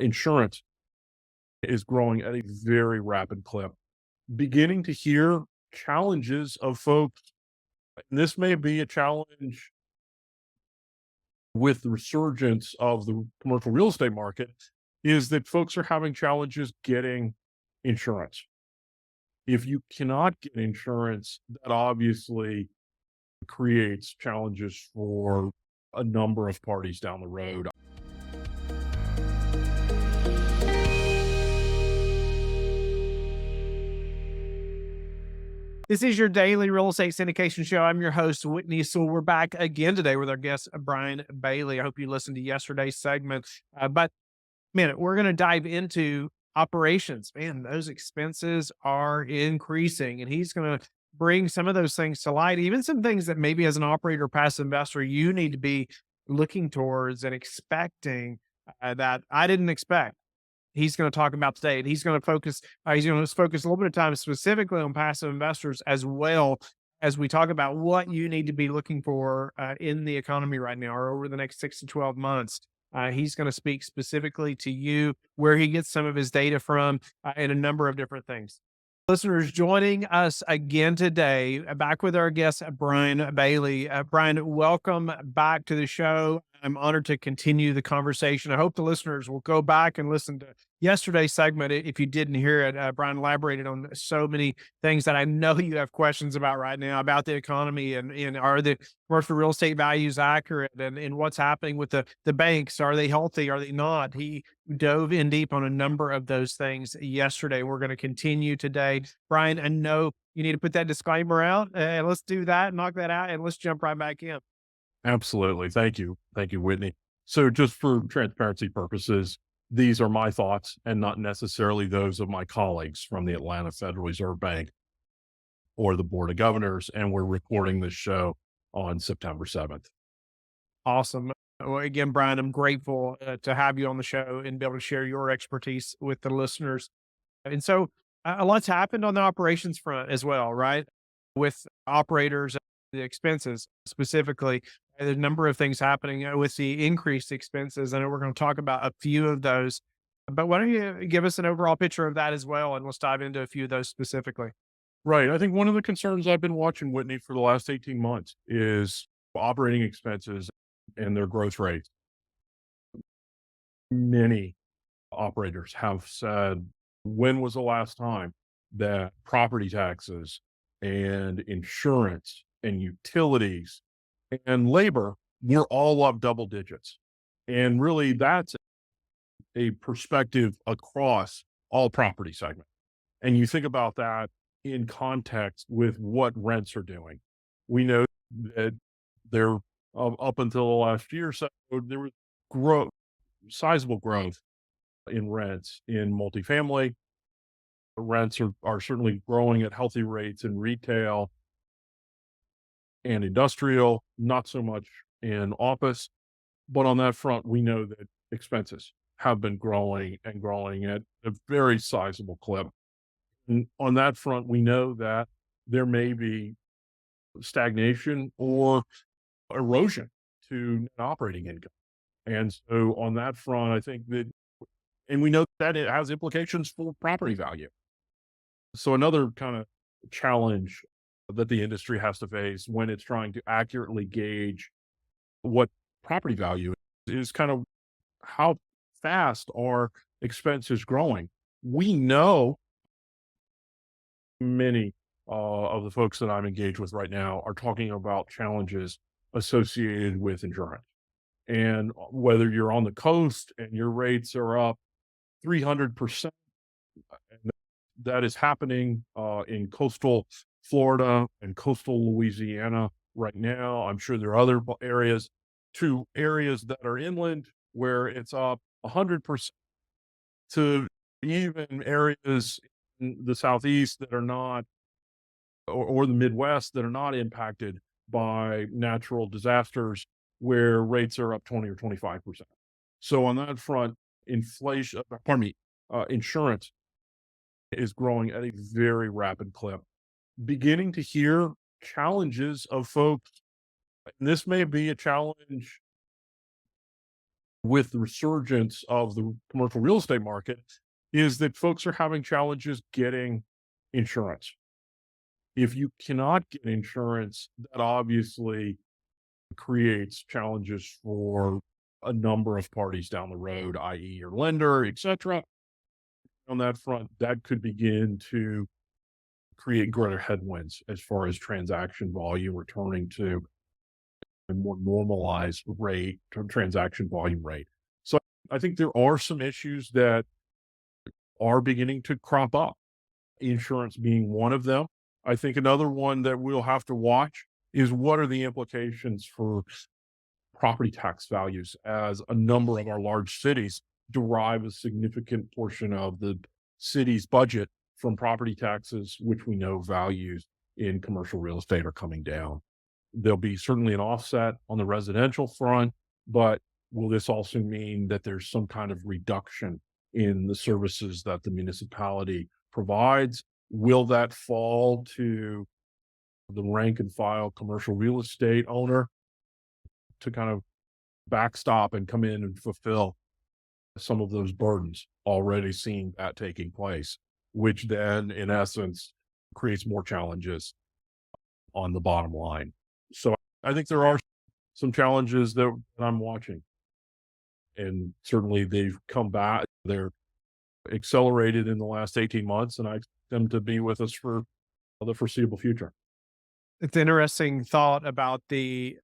Insurance is growing at a very rapid clip. Beginning to hear challenges of folks, and this may be a challenge with the resurgence of the commercial real estate market, is that folks are having challenges getting insurance. If you cannot get insurance, that obviously creates challenges for a number of parties down the road. This is your daily real estate syndication show. I'm your host, Whitney. So we're back again today with our guest, Brian Bailey. I hope you listened to yesterday's segment. But man, we're going to dive into operations. Man, those expenses are increasing, and he's going to bring some of those things to light, even some things that maybe as an operator or passive investor, you need to be looking towards and expecting that I didn't expect. He's going to talk about today, and he's going to focus a little bit of time specifically on passive investors, as well as we talk about what you need to be looking for in the economy right now or over the next 6 to 12 months. He's going to speak specifically to you, where he gets some of his data from, and a number of different things. Listeners joining us again today, back with our guest, Brian Bailey. Brian, welcome back to the show. I'm honored to continue the conversation. I hope the listeners will go back and listen to yesterday's segment. If you didn't hear it, Brian elaborated on so many things that I know you have questions about right now about the economy, and are the commercial real estate values accurate, and what's happening with the banks. Are they healthy? Are they not? He dove in deep on a number of those things yesterday. We're going to continue today. Brian, I know you need to put that disclaimer out. Let's do that, knock that out, and let's jump right back in. Absolutely. Thank you. Thank you, Whitney. So, just for transparency purposes, these are my thoughts and not necessarily those of my colleagues from the Atlanta Federal Reserve Bank or the Board of Governors. And we're recording this show on September 7th. Awesome. Well, again, Brian, I'm grateful to have you on the show and be able to share your expertise with the listeners. And so, a lot's happened on the operations front as well, right? With operators, the expenses specifically, there's a number of things happening with the increased expenses. I know we're going to talk about a few of those, but why don't you give us an overall picture of that as well? And let's dive into a few of those specifically. Right. I think one of the concerns I've been watching, Whitney, for the last 18 months is operating expenses and their growth rates. Many operators have said, when was the last time that property taxes and insurance and utilities and labor were all up double digits? And really, that's a perspective across all property segments. And you think about that in context with what rents are doing. We know that they're up until the last year or so, there was growth, sizable growth in rents in multifamily. Rents are certainly growing at healthy rates in retail and industrial, not so much in office. But on that front, we know that expenses have been growing and growing at a very sizable clip. And on that front, we know that there may be stagnation or erosion to net operating income. And so on that front, I think that, and we know that it has implications for property value. So another kind of challenge that the industry has to face when it's trying to accurately gauge what property value is kind of how fast are expenses growing. We know many of the folks that I'm engaged with right now are talking about challenges associated with insurance. And whether you're on the coast and your rates are up 300%, and that is happening in coastal Florida and coastal Louisiana right now. I'm sure there are other areas, to areas that are inland where it's up 100%, to even areas in the Southeast that are not, or the Midwest that are not impacted by natural disasters where rates are up 20 or 25%. So on that front, insurance is growing at a very rapid clip. Beginning to hear challenges of folks, and this may be a challenge with the resurgence of the commercial real estate market is that folks are having challenges getting insurance. If you cannot get insurance, that obviously creates challenges for a number of parties down the road, i.e., your lender, etc. On that front, that could begin to create greater headwinds as far as transaction volume returning to a more normalized rate, transaction volume rate. So I think there are some issues that are beginning to crop up, insurance being one of them. I think another one that we'll have to watch is what are the implications for property tax values, as a number of our large cities derive a significant portion of the city's budget from property taxes, which we know values in commercial real estate are coming down. There'll be certainly an offset on the residential front, but will this also mean that there's some kind of reduction in the services that the municipality provides? Will that fall to the rank and file commercial real estate owner to kind of backstop and come in and fulfill some of those burdens, already seeing that taking place, which then, in essence, creates more challenges on the bottom line. So I think there are some challenges that I'm watching. And certainly they've come back. They're accelerated in the last 18 months, and I expect them to be with us for the foreseeable future. It's interesting thought about the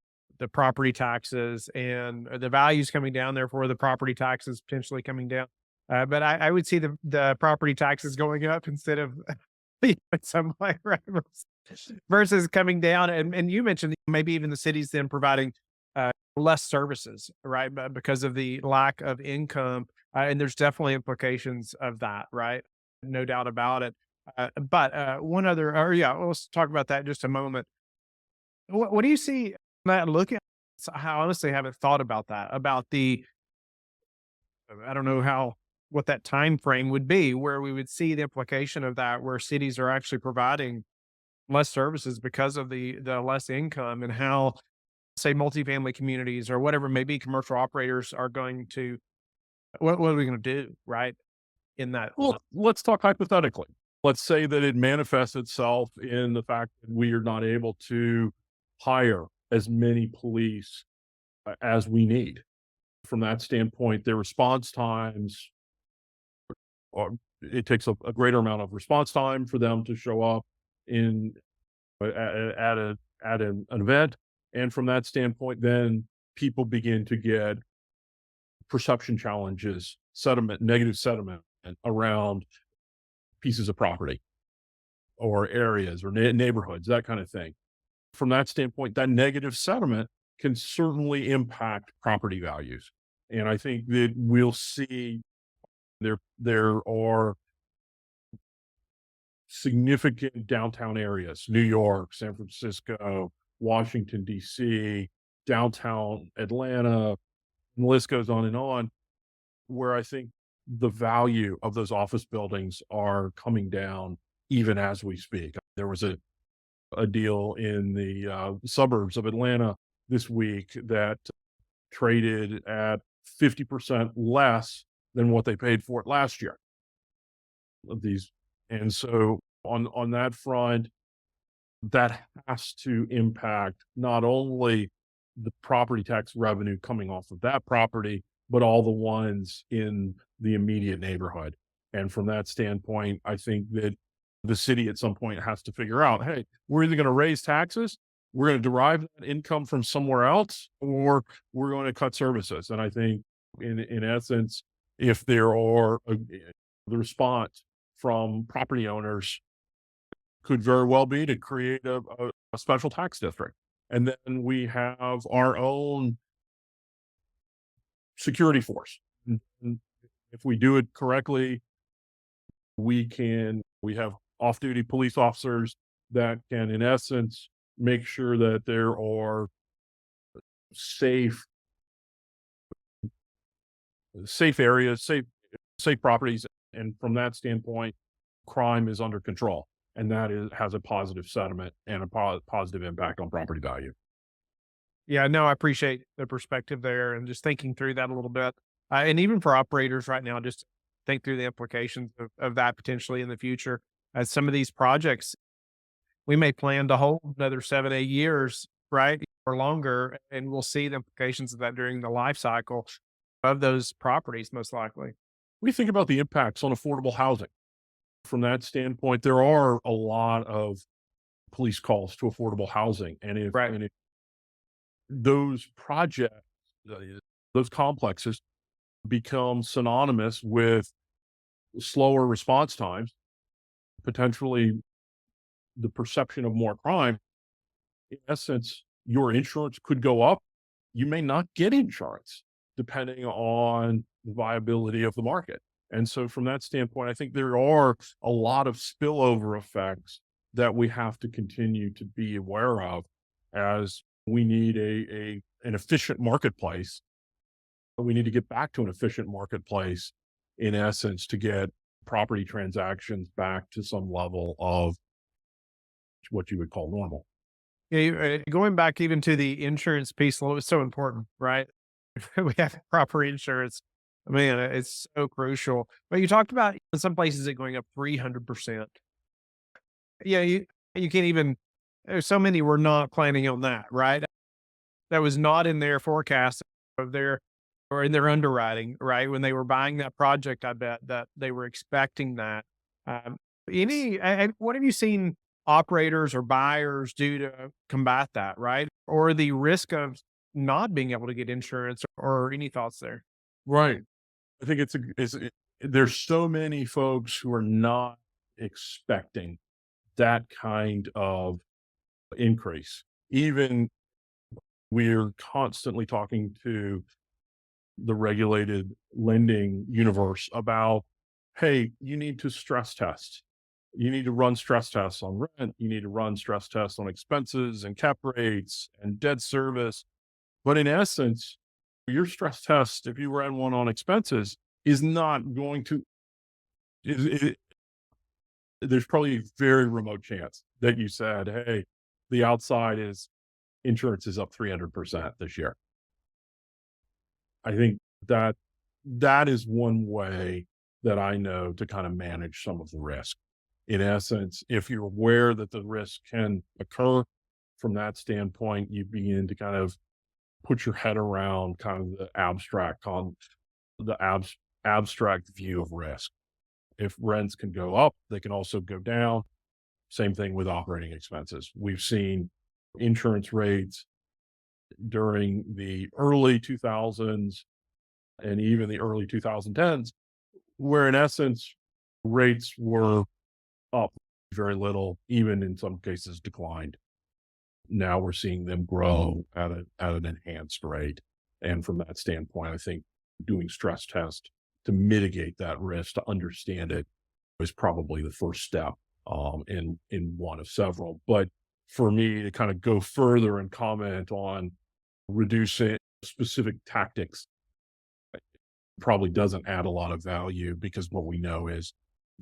property taxes and the values coming down, therefore the property taxes potentially coming down. But I would see the property taxes going up instead of in some way, right? Versus coming down. And you mentioned maybe even the cities then providing less services, right? But because of the lack of income. And there's definitely implications of that, right? No doubt about it. But one other, or yeah, let's talk about that in just a moment. What do you see that look at? I honestly haven't thought about that, about I don't know what that time frame would be where we would see the implication of that, where cities are actually providing less services because of the less income, and how, say, multifamily communities or whatever maybe commercial operators are going to, what are we going to do, right? In that. Well, let's talk hypothetically. Let's say that it manifests itself in the fact that we are not able to hire as many police as we need. From that standpoint, their response times, or it takes a greater amount of response time for them to show up in at an event, and from that standpoint, then people begin to get perception challenges, sentiment, negative sentiment around pieces of property or areas or neighborhoods, that kind of thing. From that standpoint, that negative sentiment can certainly impact property values. And I think that we'll see there are significant downtown areas, New York, San Francisco, Washington, DC, downtown Atlanta, and the list goes on, where I think the value of those office buildings are coming down even as we speak. There was a deal in the suburbs of Atlanta this week that traded at 50% less than what they paid for it last year. Of these, and so on that front, that has to impact not only the property tax revenue coming off of that property, but all the ones in the immediate neighborhood. And from that standpoint, I think that the city at some point has to figure out, hey, we're either going to raise taxes, we're going to derive that income from somewhere else, or we're going to cut services. And I think in essence, if there are the response from property owners could very well be to create a special tax district. And then we have our own security force. And if we do it correctly, we have off-duty police officers that can, in essence, make sure that there are safe areas, safe properties. And from that standpoint, crime is under control. And that has a positive sentiment and a positive impact on property value. Yeah, no, I appreciate the perspective there and just thinking through that a little bit. And even for operators right now, just think through the implications of that potentially in the future. As some of these projects, we may plan to hold another 7, 8 years, right? Or longer. And we'll see the implications of that during the life cycle of those properties, most likely. We think about the impacts on affordable housing. From that standpoint, there are a lot of police calls to affordable housing. Right. And if those projects, uh, those complexes become synonymous with slower response times, potentially the perception of more crime, in essence, your insurance could go up. You may not get insurance depending on the viability of the market. And so, from that standpoint, I think there are a lot of spillover effects that we have to continue to be aware of as we need an efficient marketplace. We need to get back to an efficient marketplace, in essence, to get property transactions back to some level of what you would call normal. Yeah, going back even to the insurance piece, it's so important, right? We have proper insurance. Man, it's so crucial. But you talked about in some places it going up 300%. Yeah, you can't even. There's so many we're not planning on that, right? That was not in their forecast of their or in their underwriting, right? When they were buying that project, I bet that they were expecting that. Um, and what have you seen operators or buyers do to combat that, right? Or the risk of not being able to get insurance or any thoughts there? Right. I think there's so many folks who are not expecting that kind of increase. Even we're constantly talking to the regulated lending universe about, hey, you need to stress test. You need to run stress tests on rent. You need to run stress tests on expenses and cap rates and debt service. But in essence, your stress test, if you ran one on expenses, is not going to, it, there's probably a very remote chance that you said, hey, the outside is insurance is up 300% this year. I think that that is one way that I know to kind of manage some of the risk. In essence, if you're aware that the risk can occur from that standpoint, you begin to kind of put your head around kind of the abstract view of risk. If rents can go up, they can also go down. Same thing with operating expenses. We've seen insurance rates during the early 2000s and even the early 2010s, where in essence, rates were up very little, even in some cases declined. Now we're seeing them grow at an enhanced rate. And from that standpoint, I think doing stress tests to mitigate that risk, to understand it, is probably the first step in one of several. But for me to kind of go further and comment on reducing specific tactics probably doesn't add a lot of value because what we know is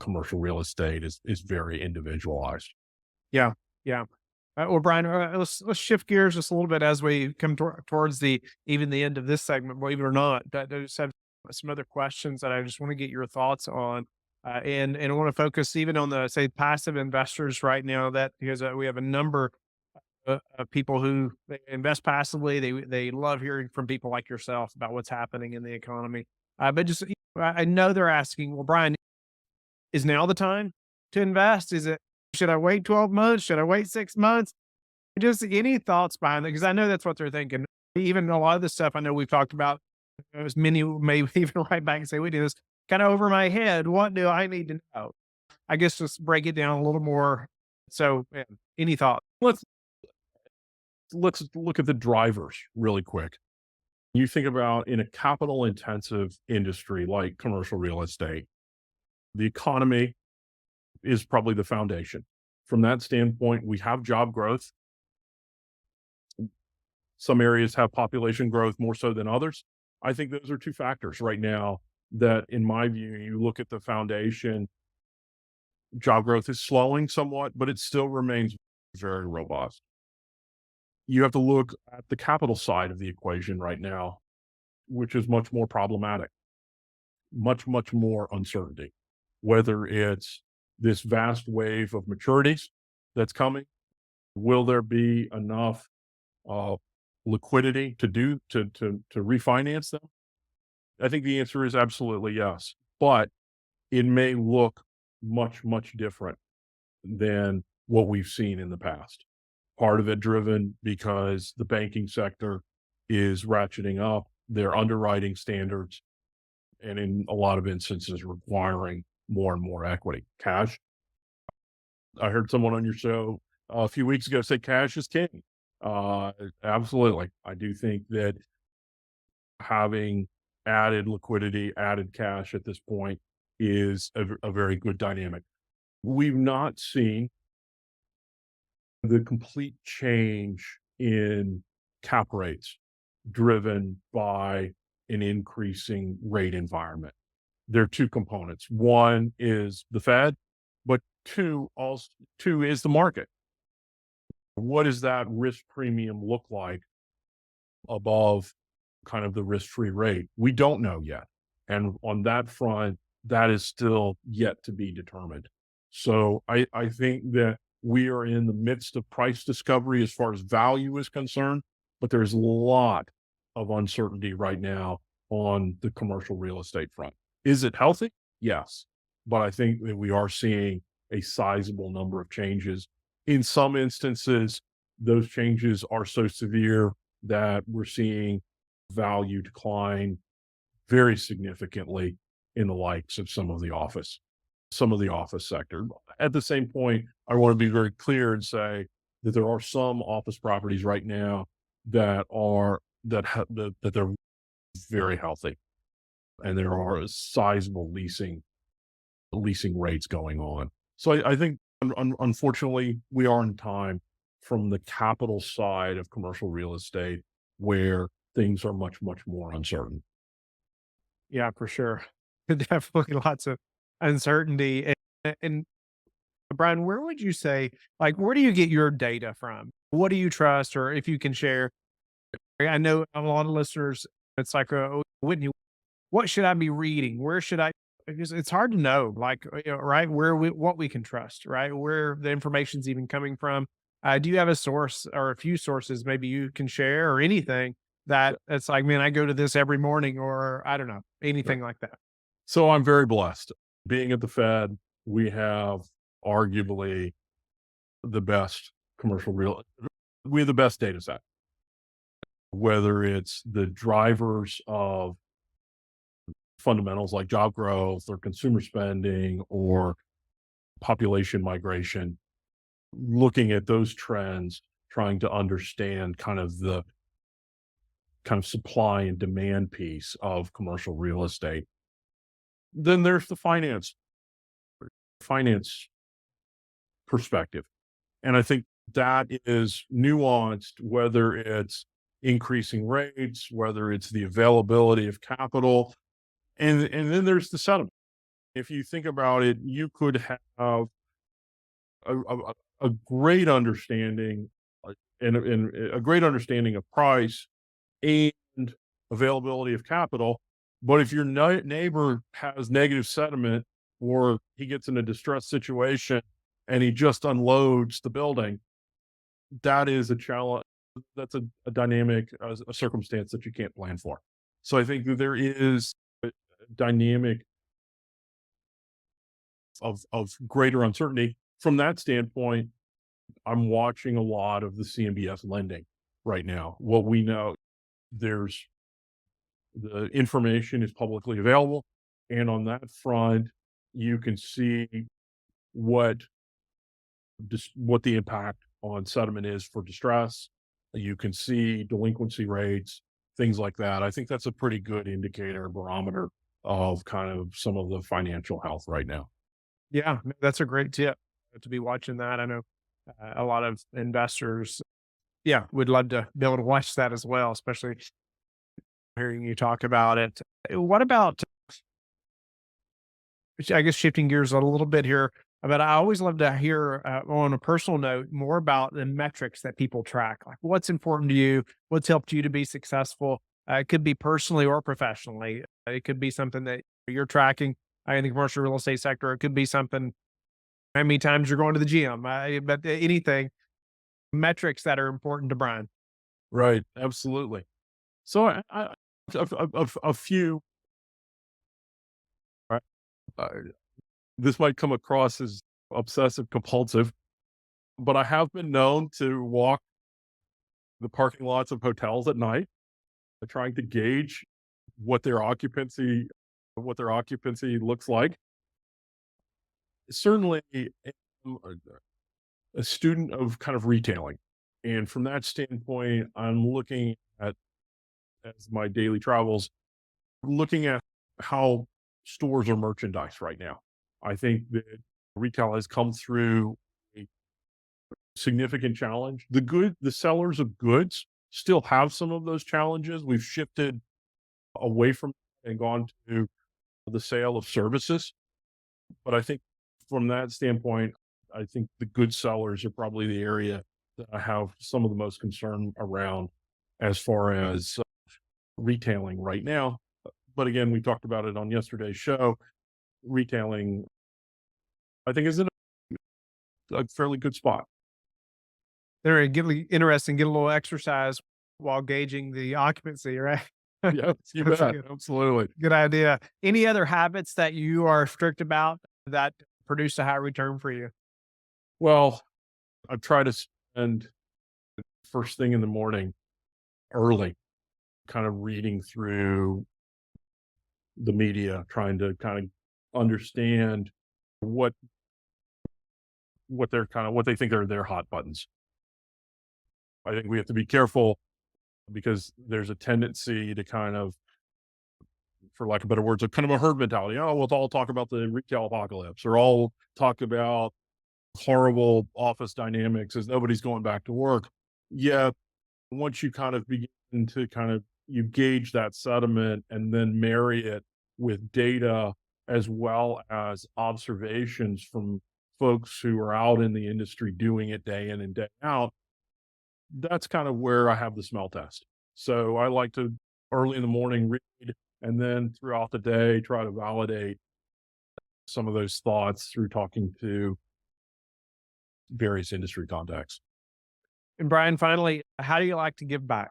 commercial real estate is very individualized. Yeah, yeah. Well, Brian, let's shift gears just a little bit as we come towards the even the end of this segment. Believe it or not, I just have some other questions that I just want to get your thoughts on, and I want to focus even on the say passive investors right now. That because we have a number of people who they invest passively. They love hearing from people like yourself about what's happening in the economy. But just I know they're asking, well, Brian, is now the time to invest? Is it should I wait 12 months? Should I wait 6 months? Just any thoughts behind that? Because I know that's what they're thinking. Even a lot of the stuff I know we've talked about, as many may even write back and say, we do this kind of over my head. What do I need to know? I guess just break it down a little more. So, yeah, any thoughts? Let's let's look at the drivers really quick. You think about in a capital intensive industry like commercial real estate, the economy is probably the foundation. From that standpoint, we have job growth. Some areas have population growth more so than others. I think those are two factors right now that, in my view, you look at the foundation, job growth is slowing somewhat, but it still remains very robust. You have to look at the capital side of the equation right now, which is much more problematic, much more uncertainty. Whether it's this vast wave of maturities that's coming, will there be enough uh, liquidity to refinance them? I think the answer is absolutely yes, but it may look much different than what we've seen in the past. Part of it driven because the banking sector is ratcheting up their underwriting standards and in a lot of instances requiring more and more equity. Cash. I heard someone on your show a few weeks ago say cash is king. Uh, Absolutely. I do think that having added liquidity, added cash at this point is a very good dynamic. We've not seen the complete change in cap rates driven by an increasing rate environment. There are two components. One is the Fed, but two is the market. What does that risk premium look like above kind of the risk-free rate? We don't know yet. And on that front, that is still yet to be determined. So I think that we are in the midst of price discovery as far as value is concerned, but there's a lot of uncertainty right now on the commercial real estate front. Is it healthy? Yes. But I think that we are seeing a sizable number of changes. In some instances, those changes are so severe that we're seeing value decline very significantly in the likes of some of the office sector. At the same point, I want to be very clear and say that there are some office properties right now that are that they're very healthy, and there are sizable leasing rates going on. So I think unfortunately we are in time from the capital side of commercial real estate where things are much more uncertain. Yeah, for sure. Definitely lots of uncertainty. And Brian, where would you say, like, where do you get your data from? What do you trust? Or if you can share, I know a lot of listeners, it's like, Whitney, what should I be reading? Where should I? Because it's hard to know, like, right, what we can trust, right, where the information's even coming from. Do you have a source or a few sources maybe you can share or anything that it's like, man, I go to this every morning, or I don't know, Yeah. anything like that? So I'm very blessed. Being at the Fed, we have arguably the best commercial real we have the best data set, whether it's the drivers of fundamentals like job growth or consumer spending or population migration, looking at those trends, trying to understand kind of supply and demand piece of commercial real estate. Then there's the finance perspective. And I think that is nuanced, whether it's increasing rates, whether it's the availability of capital, and then there's the settlement. If you think about it, you could have a great understanding and a great understanding of price and availability of capital. But if your neighbor has negative sentiment or he gets in a distressed situation and he just unloads the building, that is a challenge. That's a dynamic, a circumstance that you can't plan for. So I think that there is a dynamic of greater uncertainty. From that standpoint, I'm watching a lot of the CMBS lending right now. What we know, there's the information is publicly available, and on that front, you can see what what the impact on settlement is for distress. You can see delinquency rates, things like that. I think that's a pretty good indicator, barometer of kind of some of the financial health right now. Yeah, that's a great tip to be watching that. I know a lot of investors, yeah, would love to be able to watch that as well, especially hearing you talk about it. What about, I guess, shifting gears a little bit here? But I always love to hear, on a personal note, more about the metrics that people track. Like what's important to you, what's helped you to be successful. It could be personally or professionally. It could be something that you're tracking in the commercial real estate sector. It could be something how many times you're going to the gym, but anything, metrics that are important to Brian. Right. Absolutely. So a few, right, uh, this might come across as obsessive compulsive, but I have been known to walk the parking lots of hotels at night, trying to gauge what their occupancy what their occupancy looks like. Certainly, I'm a student of kind of retailing, and from that standpoint, I'm looking at as my daily travels, looking at how stores are merchandised right now. I think that retail has come through a significant challenge. The sellers of goods still have some of those challenges. We've shifted away from and gone to the sale of services. But I think from that standpoint, I think the good sellers are probably the area that I have some of the most concern around as far as retailing right now. But again, we talked about it on yesterday's show. Retailing, I think, is in a fairly good spot. They're really interesting, get a little exercise while gauging the occupancy, right? Yeah, you That's a bet. Absolutely. good idea. Any other habits that you are strict about that produce a high return for you? Well, I try to spend first thing in the morning early, kind of reading through the media, trying to kind of understand what what they think are their hot buttons. I think we have to be careful because there's a tendency to kind of, for lack of better words, a kind of a herd mentality. Oh, we'll all talk about the retail apocalypse, or all talk about horrible office dynamics as nobody's going back to work. Yeah, once you kind of begin to kind of you gauge that sentiment and then marry it with data as well as observations from folks who are out in the industry doing it day in and day out, that's kind of where I have the smell test. So I like to early in the morning read and then throughout the day try to validate some of those thoughts through talking to various industry contacts. And Brian, finally, how do you like to give back?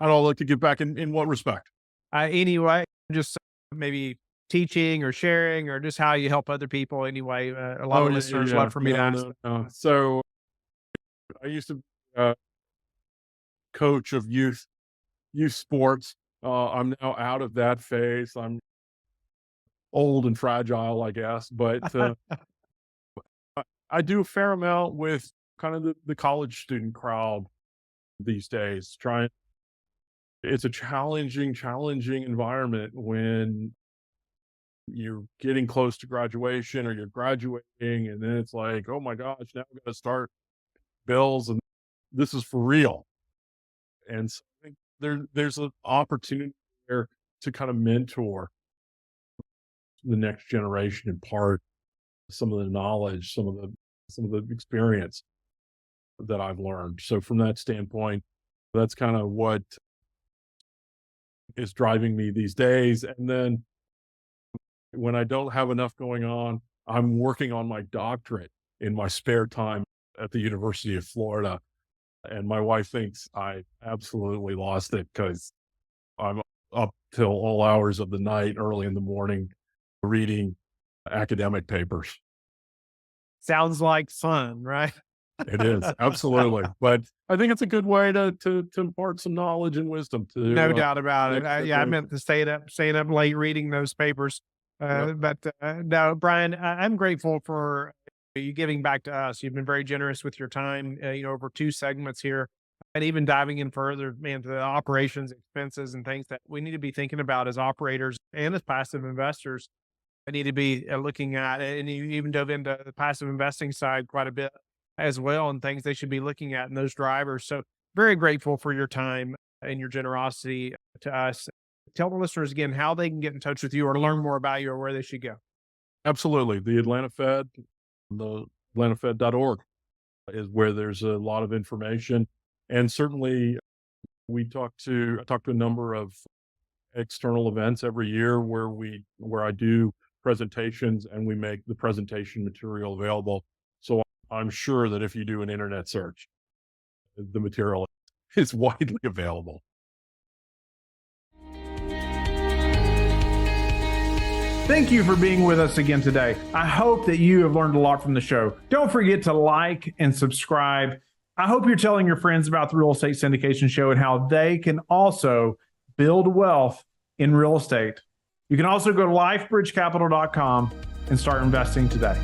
I don't like to give back in what respect? Anyway, just maybe teaching or sharing or just how you help other people anyway. A lot Oh, of yeah, listeners yeah. love for me to No, ask. no, no. So I used to be a coach of youth sports. I'm now out of that phase. I'm old and fragile, I guess, but I do a fair amount with kind of the college student crowd these days. Trying, it's a challenging environment when you're getting close to graduation or you're graduating, and then it's like, oh my gosh, now I'm going to start bills, and this is for real. And so I think there's an opportunity there to kind of mentor the next generation, impart some of the knowledge, some of the experience that I've learned. So from that standpoint, that's kind of what is driving me these days. And then when I don't have enough going on, I'm working on my doctorate in my spare time at the University of Florida. And my wife thinks I absolutely lost it because I'm up till all hours of the night, early in the morning, reading academic papers. Sounds like fun, right? It is absolutely, but I think it's a good way to impart some knowledge and wisdom No to doubt the about it. next Yeah, I meant generation. to staying up late reading those papers. Yep. But no, Brian, I'm grateful for you giving back to us. You've been very generous with your time, over two segments here, and even diving in further, man, to the operations expenses and things that we need to be thinking about as operators and as passive investors. I need to be looking at, and you even dove into the passive investing side quite a bit as well, and things they should be looking at and those drivers. So very grateful for your time and your generosity to us. Tell the listeners again how they can get in touch with you or learn more about you or where they should go. Absolutely. The Atlanta Fed, the atlantafed.org is where there's a lot of information. And certainly I talk to a number of external events every year where I do presentations and we make the presentation material available. So I'm sure that if you do an internet search, the material is widely available. Thank you for being with us again today. I hope that you have learned a lot from the show. Don't forget to like and subscribe. I hope you're telling your friends about the Real Estate Syndication Show and how they can also build wealth in real estate. You can also go to lifebridgecapital.com and start investing today.